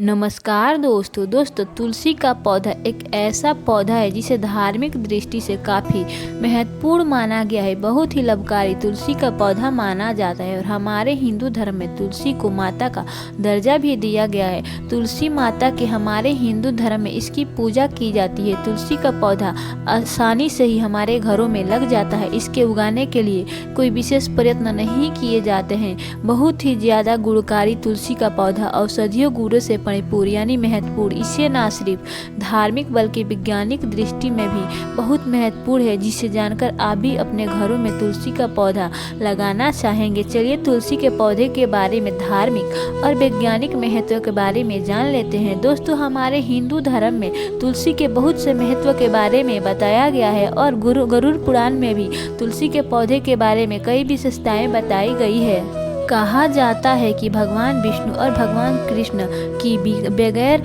नमस्कार दोस्तों तुलसी का पौधा एक ऐसा पौधा है जिसे धार्मिक दृष्टि से काफ़ी महत्वपूर्ण माना गया है। बहुत ही लाभकारी तुलसी का पौधा माना जाता है और हमारे हिंदू धर्म में तुलसी को माता का दर्जा भी दिया गया है। तुलसी माता के हमारे हिंदू धर्म में इसकी पूजा की जाती है। तुलसी का पौधा आसानी से ही हमारे घरों में लग जाता है। इसके उगाने के लिए कोई विशेष प्रयत्न नहीं किए जाते हैं। बहुत ही ज़्यादा गुणकारी तुलसी का पौधा औषधीय गुणों से परिपूर्ण यानी महत्वपूर्ण। इसे न सिर्फ धार्मिक बल्कि वैज्ञानिक दृष्टि में भी बहुत महत्वपूर्ण है, जिसे जानकर आप भी अपने घरों में तुलसी का पौधा लगाना चाहेंगे। चलिए तुलसी के पौधे के बारे में धार्मिक और वैज्ञानिक महत्व के बारे में जान लेते हैं। दोस्तों, हमारे हिंदू धर्म में तुलसी के बहुत से महत्व के बारे में बताया गया है और गरुड़ पुराण में भी तुलसी के पौधे के बारे में कई विशेषताएं बताई गई है। कहा जाता है कि भगवान विष्णु और भगवान कृष्ण की बगैर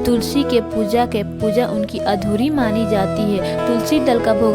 तुलसी के पूजा उनकी अधूरी मानी जाती है। तुलसी दल का भोग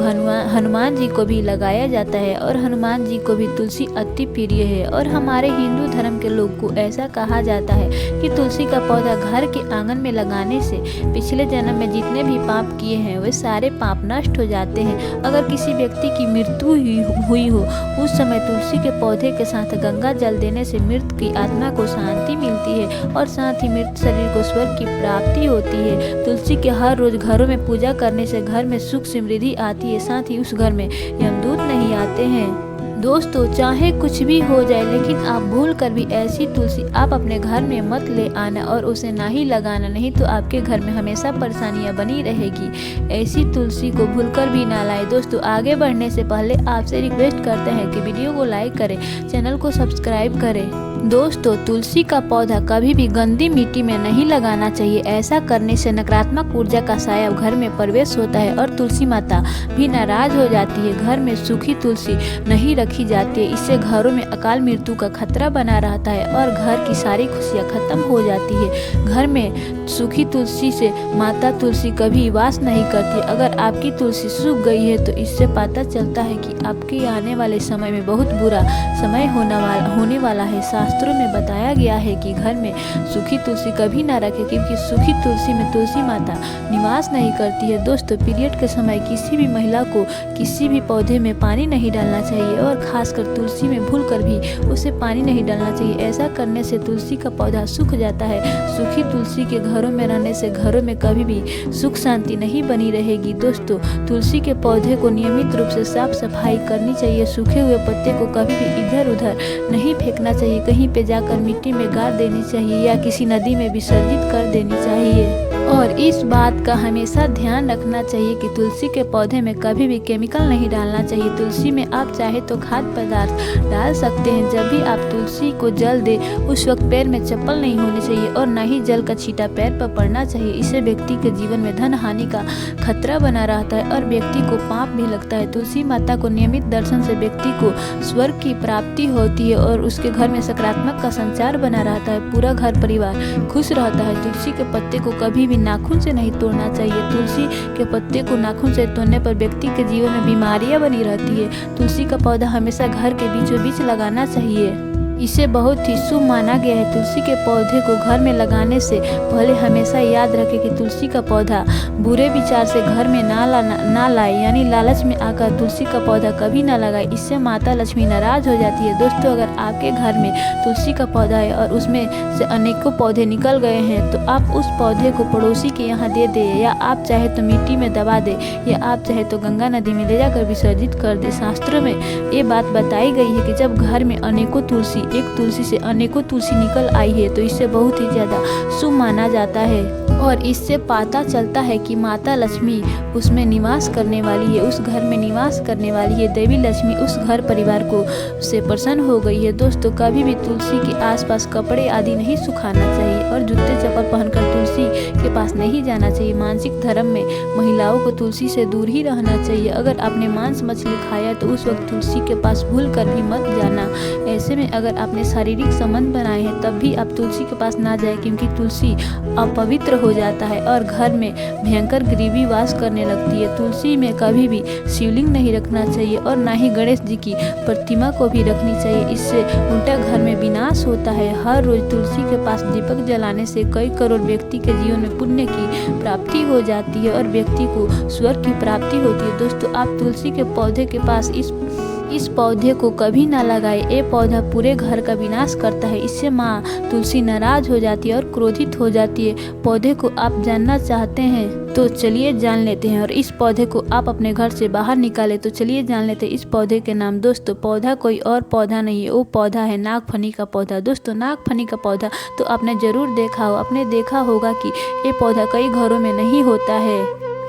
हनुमान जी को भी लगाया जाता है और हनुमान जी को भी तुलसी अति प्रिय है। और हमारे हिंदू धर्म के लोग को ऐसा कहा जाता है कि तुलसी का पौधा घर के आंगन में लगाने से पिछले जन्म में जितने भी पाप किए हैं वे सारे पाप नष्ट हो जाते हैं। अगर किसी व्यक्ति की मृत्यु हुई हो उस समय तुलसी के पौधे के साथ गंगा जल देने से मृत की आत्मा को शांति मिलती है और साथ ही मृत शरीर को स्वर्ग की प्राप्ति होती है। तुलसी के हर रोज घरों में पूजा करने से घर में सुख समृद्धि आती है, साथ ही उस घर में यमदूत नहीं आते हैं। दोस्तों, चाहे कुछ भी हो जाए लेकिन आप भूल कर भी ऐसी तुलसी आप अपने घर में मत ले आना और उसे ना ही लगाना, नहीं तो आपके घर में हमेशा परेशानियां बनी रहेगी। ऐसी तुलसी को भूलकर भी ना लाएं। दोस्तों, आगे बढ़ने से पहले आपसे रिक्वेस्ट करते हैं कि वीडियो को लाइक करें, चैनल को सब्सक्राइब करें। दोस्तों, तुलसी का पौधा कभी भी गंदी मिट्टी में नहीं लगाना चाहिए। ऐसा करने से नकारात्मक ऊर्जा का साया घर में प्रवेश होता है और तुलसी माता भी नाराज हो जाती है। घर में सूखी तुलसी नहीं रखी जाती है, इससे घरों में अकाल मृत्यु का खतरा बना रहता है और घर की सारी खुशियां खत्म हो जाती है। घर में सूखी तुलसी से माता तुलसी कभी वास नहीं करती। अगर आपकी तुलसी सूख गई है तो इससे पता चलता है कि आपके आने वाले समय में बहुत बुरा समय होने वाला है। शास्त्रों में बताया गया है कि घर में सूखी तुलसी कभी ना रखें, क्योंकि सूखी तुलसी में तुलसी माता निवास नहीं करती है। दोस्तों, पीरियड के समय किसी भी महिला को किसी भी पौधे में पानी नहीं डालना चाहिए और खासकर तुलसी में भूलकर भी उसे पानी नहीं डालना चाहिए। ऐसा करने से तुलसी का पौधा सूख जाता है। सूखी तुलसी के घरों में रहने से घरों में कभी भी सुख शांति नहीं बनी रहेगी। दोस्तों, तुलसी के पौधे को नियमित रूप से साफ सफाई करनी चाहिए। सूखे हुए पत्ते को कभी भी इधर उधर नहीं फेंकना चाहिए। कहीं पे जाकर मिट्टी में गाड़ देनी चाहिए या किसी नदी में विसर्जित कर देनी चाहिए। और इस बात का हमेशा ध्यान रखना चाहिए कि तुलसी के पौधे में कभी भी केमिकल नहीं डालना चाहिए। तुलसी में आप चाहे तो खाद्य पदार्थ डाल सकते हैं। जब भी आप तुलसी को जल दे उस वक्त पैर में चप्पल नहीं होनी चाहिए और न ही जल का छींटा पैर पर पड़ना चाहिए। इससे व्यक्ति के जीवन में धन हानि का खतरा बना रहता है और व्यक्ति को पाप भी लगता है। तुलसी माता को नियमित दर्शन से व्यक्ति को स्वर्ग की प्राप्ति होती है और उसके घर में सकारात्मक का संचार बना रहता है। पूरा घर परिवार खुश रहता है। तुलसी के पत्ते को कभी भी नाखून से नहीं तोड़ना चाहिए। तुलसी के पत्ते को नाखून से तोड़ने पर व्यक्ति के जीवन में बीमारियां बनी रहती है। तुलसी का पौधा हमेशा घर के बीचों बीच लगाना चाहिए। इसे बहुत ही शुभ माना गया है। तुलसी के पौधे को घर में लगाने से पहले हमेशा याद रखें कि तुलसी का पौधा बुरे विचार से घर में ना लाए, यानी लालच में आकर तुलसी का पौधा कभी ना लगाए। इससे माता लक्ष्मी नाराज हो जाती है। दोस्तों, अगर आपके घर में तुलसी का पौधा है और उसमें से अनेकों पौधे निकल गए हैं तो आप उस पौधे को पड़ोसी के यहाँ दे दें, या आप चाहे तो मिट्टी में दबा दें, या आप चाहे तो गंगा नदी में ले जाकर विसर्जित कर दें। शास्त्रों में ये बात बताई गई है कि जब घर में अनेकों तुलसी एक तुलसी से अनेकों तुलसी निकल आई है तो इससे बहुत ही ज्यादा शुभ माना जाता है और इससे पता चलता है कि माता लक्ष्मी उसमें निवास करने वाली है, उस घर में निवास करने वाली है। देवी लक्ष्मी उस घर परिवार को से प्रसन्न हो गई है। दोस्तों, कभी भी तुलसी के आसपास कपड़े आदि नहीं सुखाना चाहिए और जूते चप्पल पहनकर तुलसी के पास पास नहीं जाना चाहिए। मासिक धर्म में महिलाओं को तुलसी से दूर ही रहना चाहिए। अगर आपने मांस मछली खाया तो उस वक्त तुलसी के पास भूल कर भी मत जाना। ऐसे में अगर आपने शारीरिक संबंध बनाए हैं तब भी आप तुलसी के पास ना जाए, क्योंकि तुलसी अपवित्र हो जाता है और घर में भयंकर गरीबी वास करने लगती है। तुलसी में कभी भी शिवलिंग नहीं रखना चाहिए और ना ही गणेश जी की प्रतिमा को भी रखनी चाहिए। इससे उल्टा घर में विनाश होता है। हर रोज तुलसी के पास दीपक जलाने से कई करोड़ व्यक्ति के जीवन में पुण्य की प्राप्ति हो जाती है और व्यक्ति को स्वर्ग की प्राप्ति होती है। दोस्तों, आप तुलसी के पौधे के पास इस पौधे को कभी ना लगाए। ये पौधा पूरे घर का विनाश करता है। इससे माँ तुलसी नाराज हो जाती है और क्रोधित हो जाती है। पौधे को आप जानना चाहते हैं तो चलिए जान लेते हैं, और इस पौधे को आप अपने घर से बाहर निकाले तो चलिए जान लेते हैं इस पौधे के नाम। दोस्तों, पौधा कोई और पौधा नहीं है, वो पौधा है नागफनी का पौधा। दोस्तों, नागफनी का पौधा तो आपने जरूर देखा हो। आपने देखा होगा कि ये पौधा कई घरों में नहीं होता है,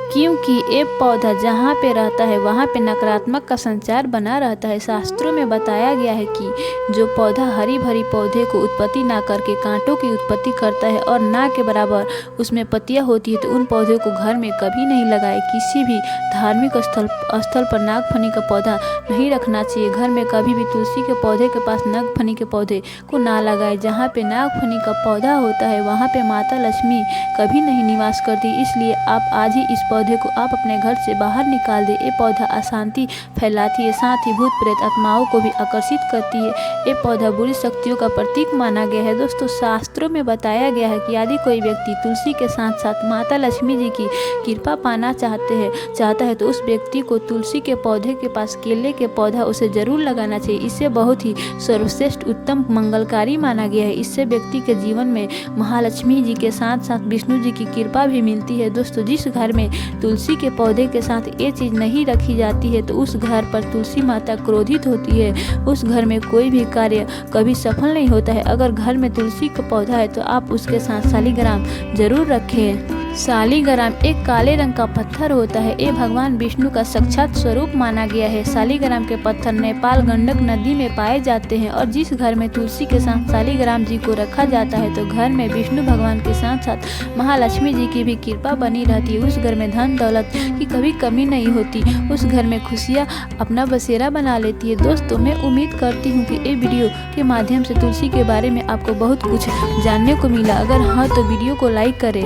क्योंकि ये पौधा जहाँ पे रहता है वहाँ पे नकारात्मक का संचार बना रहता है। शास्त्रों में बताया गया है कि जो पौधा हरी भरी पौधे को उत्पत्ति ना करके कांटों की उत्पत्ति करता है और ना के बराबर उसमें पत्तियाँ होती है, तो उन पौधों को घर में कभी नहीं लगाए। किसी भी धार्मिक स्थल पर नागफनी का पौधा नहीं रखना चाहिए। घर में कभी भी तुलसी के पौधे के पास नागफनी के पौधे को ना लगाए। जहाँ पे नागफनी का पौधा होता है वहाँ पे माता लक्ष्मी कभी नहीं निवास करती। इसलिए आप आज ही इस पौधे को आप अपने घर से बाहर निकाल दे। ये पौधा अशांति फैलाती है, साथ ही भूत प्रेत आत्माओं को भी आकर्षित करती है। ये पौधा बुरी शक्तियों का प्रतीक माना गया है। दोस्तों, शास्त्रों में बताया गया है कि यदि कोई व्यक्ति तुलसी के साथ साथ माता लक्ष्मी जी की कृपा पाना चाहता है तो उस व्यक्ति को तुलसी के पौधे के पास केले के पौधा उसे जरूर लगाना चाहिए। इससे बहुत ही सर्वश्रेष्ठ उत्तम मंगलकारी माना गया है। इससे व्यक्ति के जीवन में महालक्ष्मी जी के साथ साथ विष्णु जी की कृपा भी मिलती है। दोस्तों, जिस घर में तुलसी के पौधे के साथ ये चीज़ नहीं रखी जाती है तो उस घर पर तुलसी माता क्रोधित होती है। उस घर में कोई भी कार्य कभी सफल नहीं होता है। अगर घर में तुलसी का पौधा है तो आप उसके साथ शालिग्राम जरूर रखें। शालिग्राम एक काले रंग का पत्थर होता है। ये भगवान विष्णु का साक्षात स्वरूप माना गया है। शालिग्राम के पत्थर नेपाल गंडक नदी में पाए जाते हैं और जिस घर में तुलसी के साथ शालिग्राम जी को रखा जाता है तो घर में विष्णु भगवान के साथ साथ महालक्ष्मी जी की भी कृपा बनी रहती है। उस घर में धन दौलत की कभी कमी नहीं होती। उस घर में खुशियाँ अपना बसेरा बना लेती है। दोस्तों, मैं उम्मीद करती हूँ कि ये वीडियो के माध्यम से तुलसी के बारे में आपको बहुत कुछ जानने को मिला। अगर हाँ तो वीडियो को लाइक करें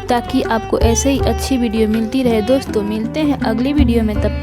ताकि आपको ऐसे ही अच्छी वीडियो मिलती रहे। दोस्तों, मिलते हैं अगली वीडियो में, तब तक